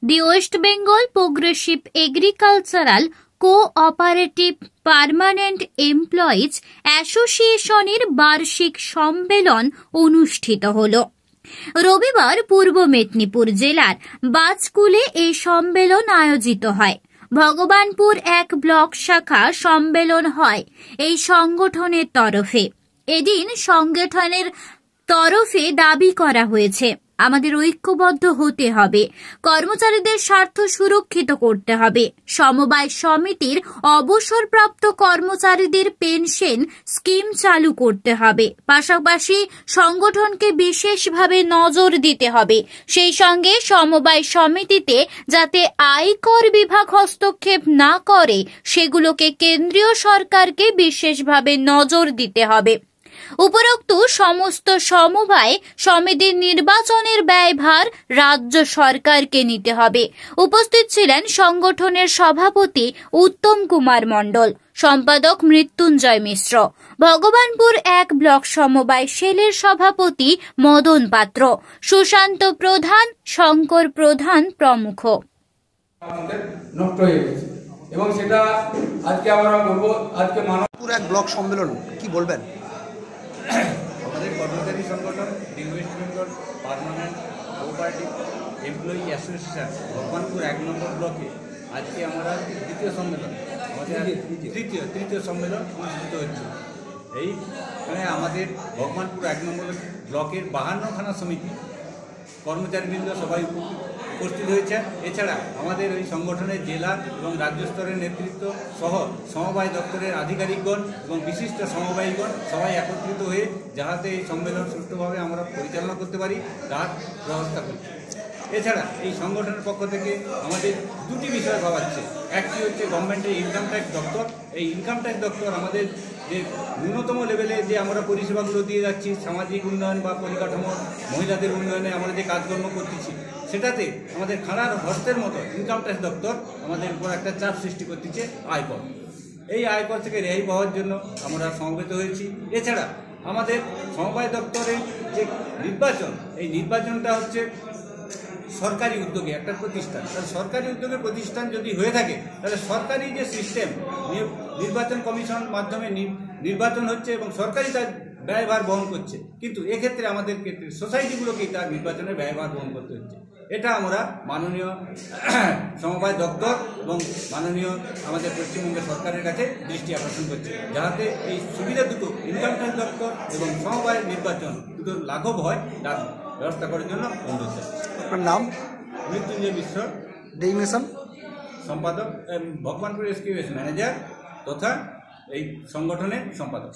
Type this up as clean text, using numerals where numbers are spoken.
দি West Bengal progressive agricultural cooperative permanent employees অ্যাসোসিয়েশনের বার্ষিক সম্মেলন অনুষ্ঠিত হল। রবিবার পূর্ব মেদিনীপুর জেলার বাজকুলে এই সম্মেলন আয়োজিত হয়। ভগবানপুর 1 ব্লক শাখা সম্মেলন হয় এই সংগঠনের তরফে। এদিন সংগঠনের তরফে দাবি করা হয়েছে, আমাদের ঐক্যবদ্ধ হতে হবে, কর্মচারীদের স্বার্থ সুরক্ষিত করতে হবে, সমবায় সমিতির অবসরপ্রাপ্ত কর্মচারীদের পেনশন স্কিম চালু করতে হবে, পাশাপাশি সংগঠনকে বিশেষভাবে নজর দিতে হবে, সেই সঙ্গে সমবায় সমিতিতে যাতে আয়কর বিভাগ হস্তক্ষেপ না করে সেগুলোকে কেন্দ্রীয় সরকারকে বিশেষভাবে নজর দিতে হবে। উপরোক্ত সমস্ত সমবায় সমিতির নির্বাচনের ব্যয়ভার রাজ্য সরকারকে নিতে হবে। উপস্থিত ছিলেন সংগঠনের সভাপতি উত্তম কুমার মণ্ডল, সম্পাদক মৃত্যুঞ্জয় মিশ্র, ভগবানপুর 1 ব্লক সমবায় সেলের সভাপতি মদন পাত্র, সুশান্ত প্রধান, শঙ্কর প্রধান প্রমুখ। এবং সেটা আজকে আমরা বলবো, আজকে ভগবানপুর 1 ব্লক সম্মেলন কি বলবেন? আমাদের কর্মচারী সংগঠন the West Bengal permanent cooperative employee association Bhagabanpur 1 নম্বর ব্লকে আজকে আমরা দ্বিতীয় সম্মেলন, আমাদের তৃতীয় সম্মেলন অনুষ্ঠিত হচ্ছে। এইখানে আমাদের ভগবানপুর 1 নম্বর ব্লকের 52 থানা সমিতি কর্মচারীবৃন্দ সবাই উপস্থিত হয়েছে। এছাড়া আমাদের ওই সংগঠনের জেলা এবং রাজ্য স্তরের নেতৃত্ব সহ সমবায় দপ্তরের আধিকারিকগণ এবং বিশিষ্ট সমবায়ীগণ সবাই একত্রিত হয়ে যাহাতে এই সম্মেলন সুষ্ঠুভাবে আমরা পরিচালনা করতে পারি তার ব্যবস্থা করছি। এছাড়া এই সংগঠনের পক্ষ থেকে আমাদের দুটি বিষয় ভাবাচ্ছে। একটি হচ্ছে গভর্নমেন্টের ইনকাম ট্যাক্স দপ্তর। এই ইনকাম ট্যাক্স দপ্তর আমাদের যে ন্যূনতম লেভেলে যে আমরা পরিষেবাগুলো দিয়ে যাচ্ছি, সামাজিক উন্নয়ন বা পরিকাঠামো, মহিলাদের উন্নয়নে আমরা যে কাজকর্ম করতেছি, সেটাতে আমাদের খাড়ার হস্তের মতো ইনকাম ট্যাক্স দপ্তর আমাদের উপর একটা চাপ সৃষ্টি করতেছে আয়কর। এই আয়কর থেকে রেহাই পাওয়ার জন্য আমরা সমবেত হয়েছি। এছাড়া আমাদের সমবায় দপ্তরের যে নির্বাচন, এই নির্বাচনটা হচ্ছে সরকারি উদ্যোগে একটা প্রতিষ্ঠান। তাহলে সরকারি উদ্যোগের প্রতিষ্ঠান যদি হয়ে থাকে তাহলে সরকারি যে সিস্টেম, নির্বাচন কমিশন মাধ্যমে নির্বাচন হচ্ছে এবং সরকারি তার ব্যয়ভার বহন করছে, কিন্তু এক্ষেত্রে আমাদের ক্ষেত্রে সোসাইটিগুলোকেই তার নির্বাচনের ব্যয়ভার বহন করতে হচ্ছে। এটা আমরা মাননীয় সমবায় দপ্তর এবং মাননীয় আমাদের পশ্চিমবঙ্গের সরকারের কাছে দৃষ্টি আকর্ষণ করছে, যাতে এই সুবিধা দুটো ইনকাম ট্যাক্স দপ্তর এবং সমবায় নির্বাচন দুটোর লাঘব হয় তার ব্যবস্থা করার জন্য অনুরোধ জানাচ্ছি। আপনার নাম? মৃত্যুঞ্জয় মিশ্র, ডেইমেশন সম্পাদক, ভগবানপুর এসকিউএস ম্যানেজার তথা এই সংগঠনের সম্পাদক।